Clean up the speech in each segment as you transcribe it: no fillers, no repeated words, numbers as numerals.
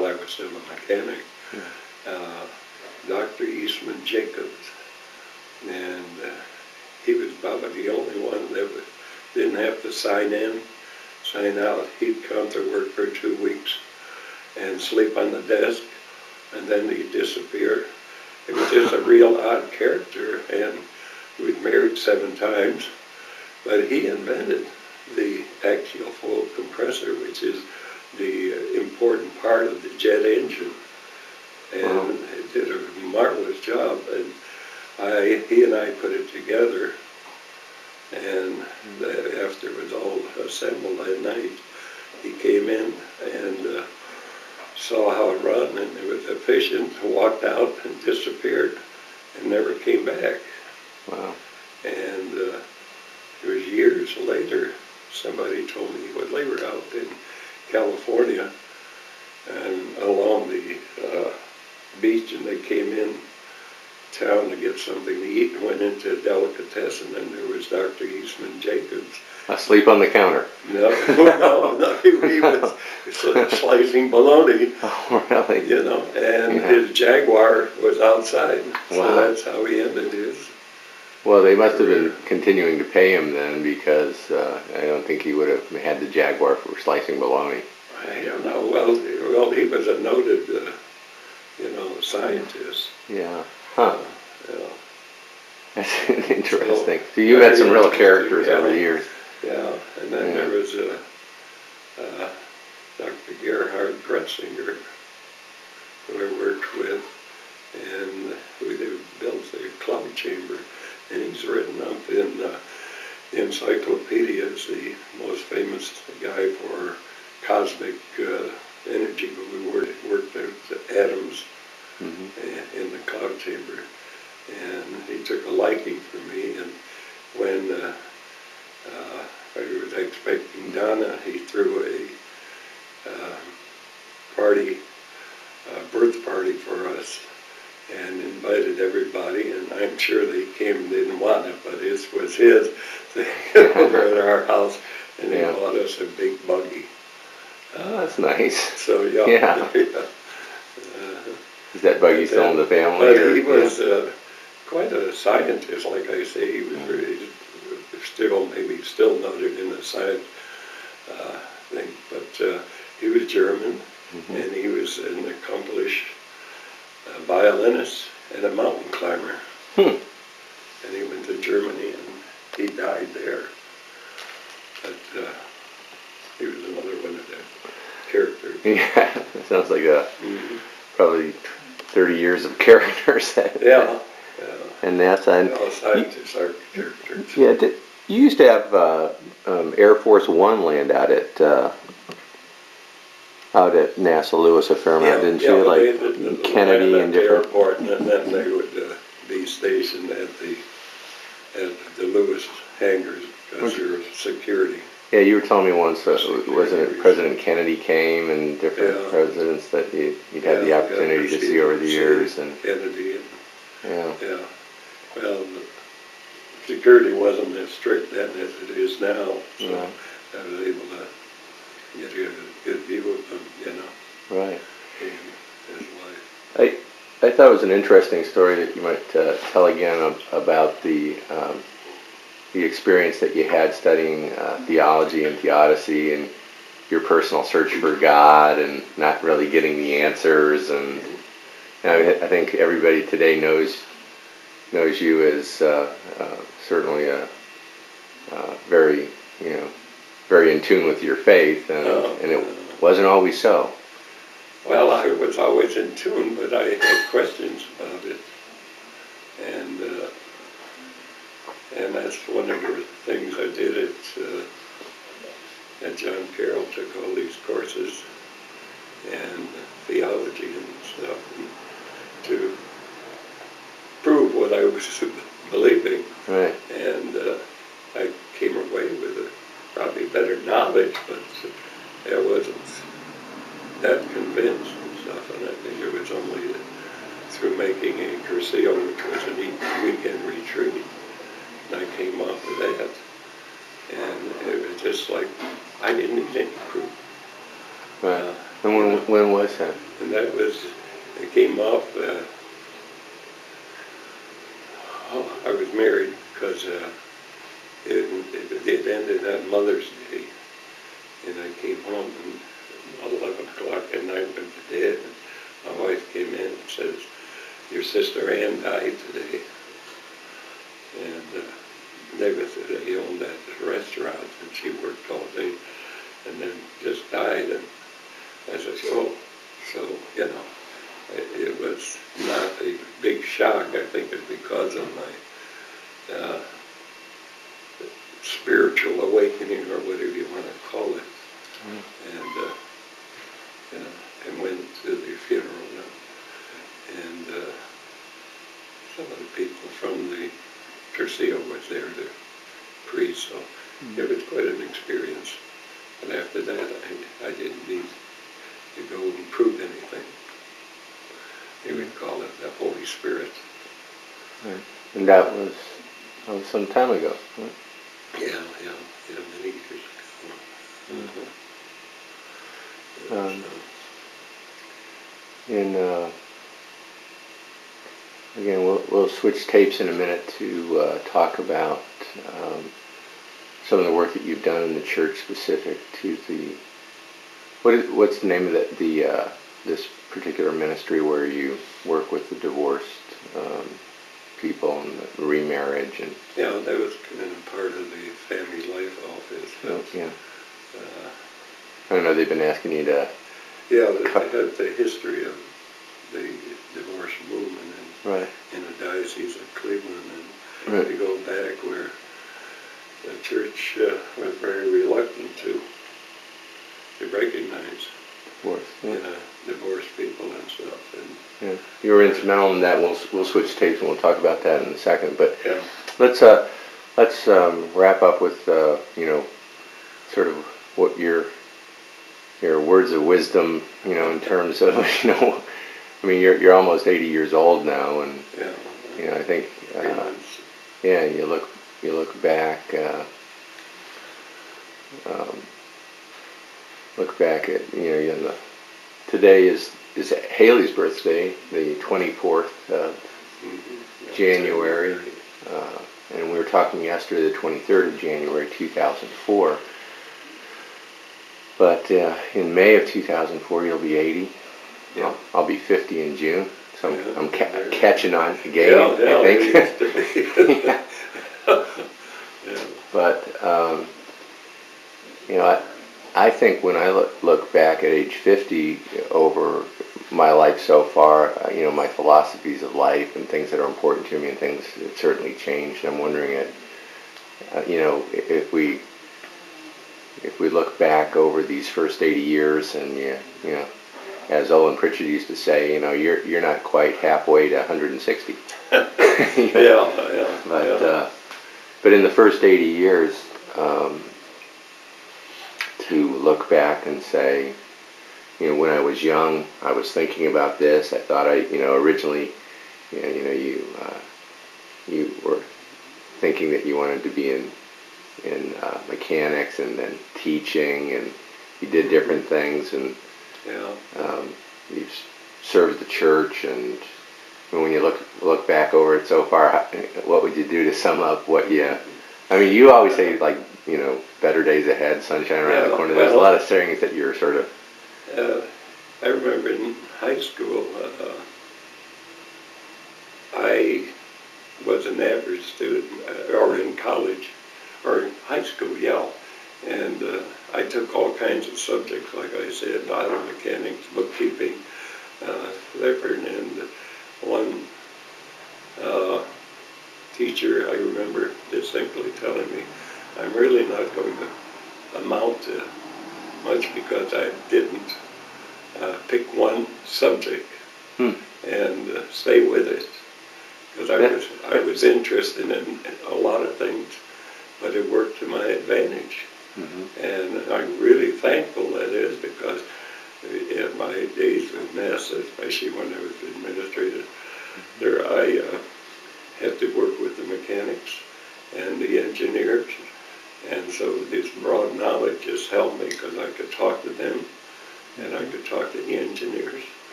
while I was still a mechanic, Dr. Eastman Jacobs, and he was probably the only one that didn't have to sign in, sign out. He'd come to work for 2 weeks and sleep on the desk, and then he'd disappear. It was just a real odd character, and we'd married 7 times, but he invented the axial flow compressor, which is the important part of the jet engine, and he did a marvelous job. And he and I put it together, and after it was all assembled that night, he came in and saw how it run, and it was efficient, walked out and disappeared and never came back. Wow. And it was years later, somebody told me, well, they were out in California and along the beach, and they came in town to get something to eat and went into a delicatessen, and there was Dr. Eastman Jacobs. Asleep on the counter. No, he was slicing bologna. Oh, really? You know, and his Jaguar was outside, so that's how he ended his. Well, they must have been continuing to pay him then, because I don't think he would have had the Jaguar for slicing bologna. I don't know. Well, he was a noted, scientist. Yeah. Huh. Yeah. That's interesting. So you had some real characters over the years. Yeah, and then there was Dr. Gerhard Gretzinger, who I worked with, and we built the cloud chamber, and he's written up in the encyclopedia as the most famous guy for cosmic energy, but we worked at atoms in the cloud chamber, and he took a liking for me, and when I was expecting Donna, he threw a birth party for us, and invited everybody, and I'm sure they came and didn't want it, but it was his thing over at our house, and he bought us a big buggy. Oh, that's nice. So yeah. Is that buggy still in the family? But he was quite a scientist, like I say. He was really maybe still noted in the science thing, but he was German, and he was an accomplished violinist and a mountain climber. And he went to Germany, and he died there. But he was another one of the characters. Yeah, it sounds like probably 30 years of characters. And that's scientists are characters. Yeah, you used to have Air Force One land out at NASA Lewis a fair amount, didn't you? Like Kennedy and different. Airport, and then they would be stationed at the Lewis hangars because of security. Yeah, you were telling me once, wasn't it President Kennedy came and different presidents that you'd had the opportunity to see over the years. And Kennedy. Well, security wasn't as strict then as it is now, so I was able to get a good view of them, Right. And his life. I thought it was an interesting story that you might tell again about the experience that you had studying theology and theodicy, and your personal search for God and not really getting the answers. And I think everybody today knows you as certainly a very very in tune with your faith, and it wasn't always so. Well, I was always in tune, but I had questions about it, and that's one of the things I did at John Carroll. Took all these courses and theology and stuff to prove what I was believing. Right. And I came away with probably better knowledge, but I wasn't that convinced and stuff. And I think it was only through making a Cursillo, which was a weekend retreat, and I came off of that. And it was just like I didn't need any proof. Right. And when was that? And that was, it came off, I was married because it ended on Mother's Day. And I came home and 11 o'clock at night went to bed. And my wife came in and says, your sister Ann died today. And they owned that restaurant and she worked all day and then just died. And I said, oh, so, you know, it was not a big shock. I think it's because of my spiritual awakening or whatever you want to call it. And, you know, and went to the funeral. And some of the people from the Tercio was there, the priest, so it was quite an experience. And after that, I didn't need to go and prove anything. They would call it the Holy Spirit. Right. And that was some time ago, right? Yeah, many years ago. And again, we'll switch tapes in a minute to talk about some of the work that you've done in the church specific to the what's the name of this particular ministry where you work with the divorced people and the remarriage and yeah, that was kind of part of the family life office. Yeah. I don't know. They've been asking you to. Yeah, they had the history of the divorce movement Right. in the Diocese of Cleveland, and Right. they go back where the church was very reluctant to recognize Divorce. Yeah. divorced people and stuff. And yeah. You were instrumental in that. We'll switch tapes and we'll talk about that in a second. But yeah. let's wrap up with sort of what your words of wisdom, in terms of, I mean, you're almost 80 years old now, and yeah. I think, 3 months. yeah, you look back, at, today is Haley's birthday, the 24th of January, and we were talking yesterday, the 23rd of January, 2004. But in May of 2004, you'll be 80. Yeah. I'll be 50 in June, so Yeah. I'm catching on again, I think. Yeah. But I think when I look back at age 50 over my life so far, my philosophies of life and things that are important to me and things that certainly changed. I'm wondering if we look back over these first 80 years and as Olin Pritchard used to say, you're not quite halfway to 160. But in the first 80 years, to look back and say, when I was young, I was thinking about this. I thought originally, you were thinking that you wanted to be in mechanics and then teaching, and you did different things, and you've served the church. And when you look back over it so far, what would you do to sum up what you? I mean, you always say better days ahead, sunshine around the corner. There's a lot of sayings that you're sort of. I remember in high school, I was an average student, or in college, or in high school, and I took all kinds of subjects, like I said, auto mechanics, bookkeeping, and one teacher I remember distinctly telling me, I'm really not going to amount to much because I didn't pick one subject and stay with it, because I was interested in a lot of things, but it worked to my advantage. And I'm really thankful that is, because in my days with Mass, especially when I was administrator, there I had to work with the mechanics and the engineers, and so this broad knowledge just helped me because I could talk to them and I could talk to the engineers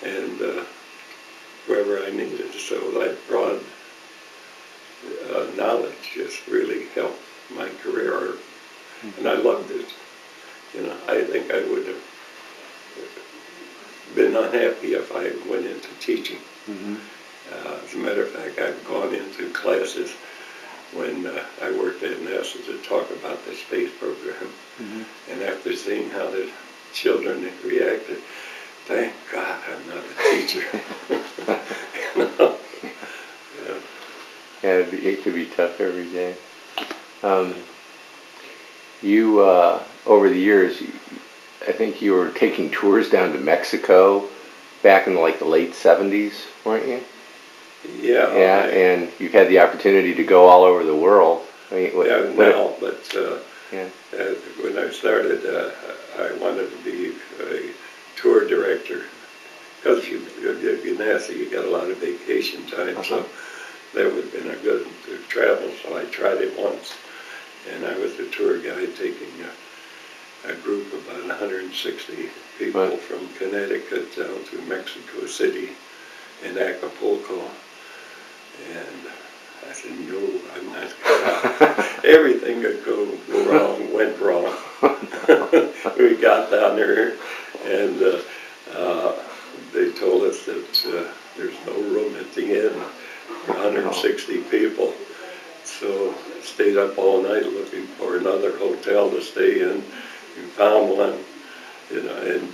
and whoever I needed. So that broad knowledge just really helped my career, and I loved it. You know, I think I would have been unhappy if I went into teaching. As a matter of fact, I've gone into classes when I worked at NASA to talk about the space program, and after seeing how the children reacted, thank God I'm not a teacher. You know? Yeah. Yeah, it could be tough every day. You, over the years, I think you were taking tours down to Mexico back in like the late 70s, weren't you? Yeah. Yeah, and you've had the opportunity to go all over the world. I mean, Yeah. When I started, I wanted to be a tour director because in NASA you got a lot of vacation time, so that would have been a good travel. So I tried it once, and I was the tour guide taking a group of about 160 people from Connecticut down to Mexico City and Acapulco. And I said, no, I'm not going. Everything could go wrong, went wrong. We got down there, and they told us that there's no room at the inn for 160 people. So I stayed up all night looking for another hotel to stay in. We found one, you know, and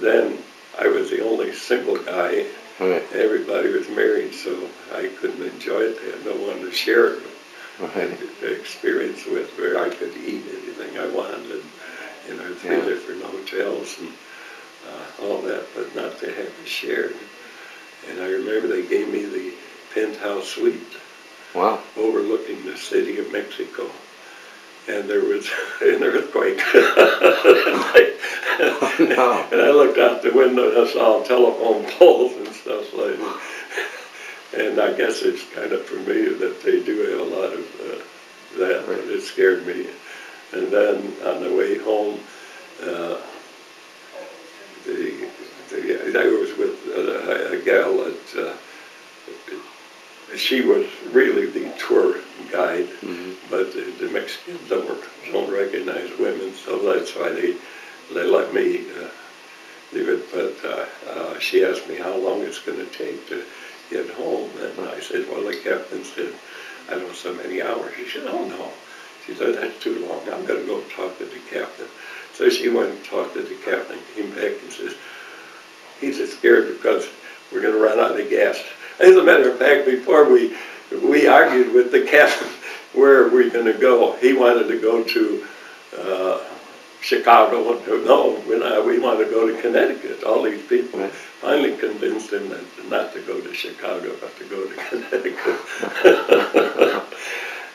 then I was the only single guy. Everybody was married, so I couldn't enjoy it. They had no one to share the experience with, where I could eat anything I wanted. You know, 3 different hotels and all that, but not to have it shared. And I remember they gave me the penthouse suite overlooking the city of Mexico. And there was an earthquake. And I looked out the window and I saw telephone poles and stuff like that. And I guess it's kind of for me that they do have a lot of that, but it scared me. And then on the way home, I was with a gal that she was really the tour guide, but the Mexicans don't recognize women, so that's why they let me do it. But she asked me how long it's going to take to get home, and I said, well, the captain said, I don't know, so many hours. She said, oh no. She said, that's too long. I'm going to go talk to the captain. So she went and talked to the captain, came back and says, he's scared because we're going to run out of gas. As a matter of fact, before we argued with the captain, where are we going to go? He wanted to go to Chicago. No, we want to go to Connecticut. All these people finally convinced him that not to go to Chicago, but to go to Connecticut.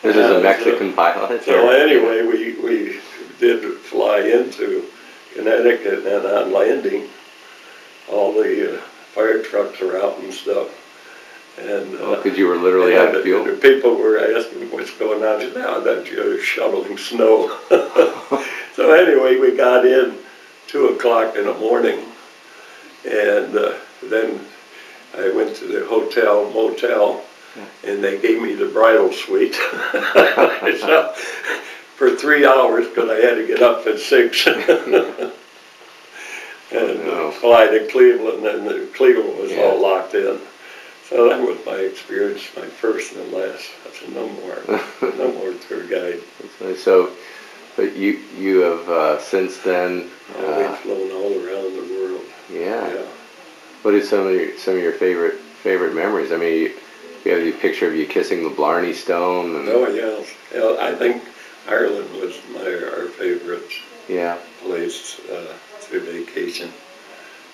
This is a Mexican pilot. So anyway, we did fly into Connecticut, and on landing, all the fire trucks are out and stuff. And because you were literally out of fuel. The people were asking what's going on. I said, no, that's shoveling snow. So anyway, we got in 2 o'clock in the morning, and then I went to the motel, and they gave me the bridal suite. So, for 3 hours, because I had to get up at 6. And fly to Cleveland, and Cleveland was all locked in. So that was my experience, my first and last. I said, no more tour guide. So, but you have since then. We've flown all around the world. Yeah. What are some of your favorite memories? I mean, you have the picture of you kissing the Blarney Stone. And oh yes, I think Ireland was our favorite place to vacation,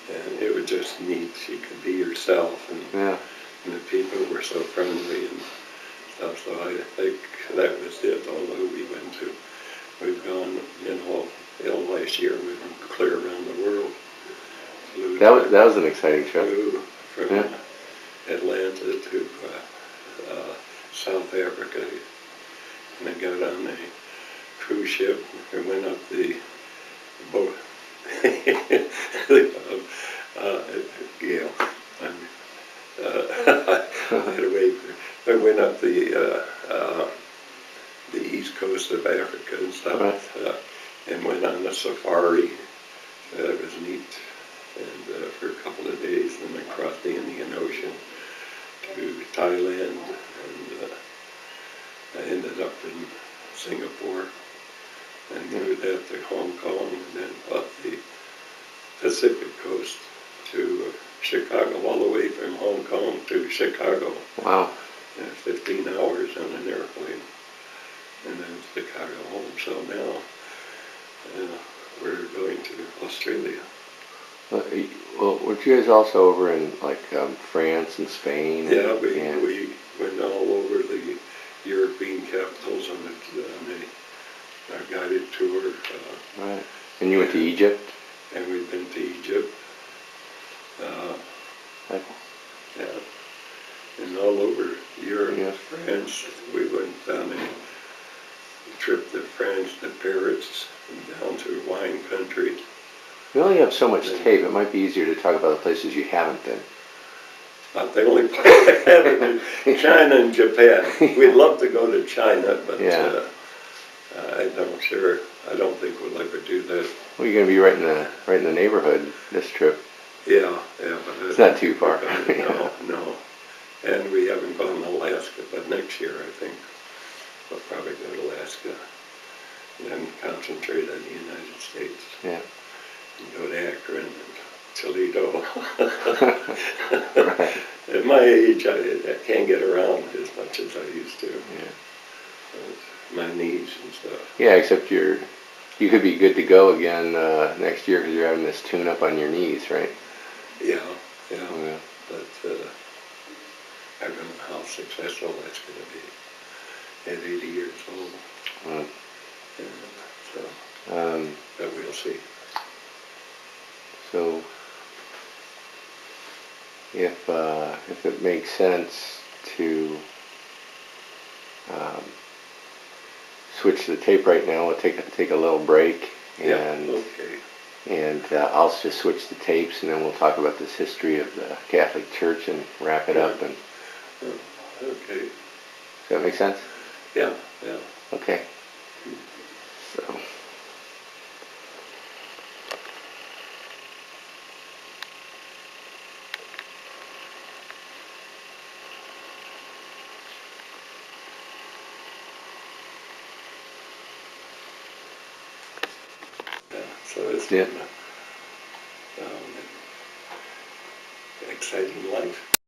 and it was just neat. You could be yourself, and the people were so friendly and stuff. So I think that was it. Although we've gone, last year we went clear around the world. That was an exciting trip. Flew from Atlanta to South Africa, and I got on a cruise ship and went up the uh, yeah. Anyway, I went up the east coast of Africa and stuff, Right. and went on a safari. It was neat, and for a couple of days, then I crossed the Indian Ocean to Thailand, and I ended up in Singapore, and moved that to Hong Kong, and then up the Pacific coast to Chicago, all the way from Hong Kong to Chicago. Wow. 15 hours on an airplane, and then Chicago home. So now we're going to Australia. Well, weren't you guys also over in like France and Spain? Yeah, we went all over the European capitals on a guided tour. Right. And you went to Egypt? And we've been to Egypt. Right. Yeah. And all over Europe, Yeah. France. We went on a trip to France, to Paris, and down to wine country. We only have so much tape. It might be easier to talk about the places you haven't been. Not the only place I haven't been, China and Japan. We'd love to go to China, but Yeah. I don't think we'll ever do that. Well, you're going to be right in the neighborhood this trip. Yeah, yeah. But it's not too far. No, no. And we haven't gone to Alaska, but next year I think we'll probably go to Alaska and then concentrate on the United States. Yeah. And go to Akron and Toledo. Right. At my age, I can't get around as much as I used to. Yeah. My knees and stuff. Yeah, except you could be good to go again next year because you're having this tune-up on your knees, right? Yeah. Yeah. But I don't know how successful that's going to be at 80 years old. But we'll see. So, if it makes sense to switch the tape right now, we'll take a little break, and okay. And I'll just switch the tapes, and then we'll talk about this history of the Catholic Church and wrap it up. And okay. Does that make sense? Yeah. Okay. So. So it's Yeah. been exciting life.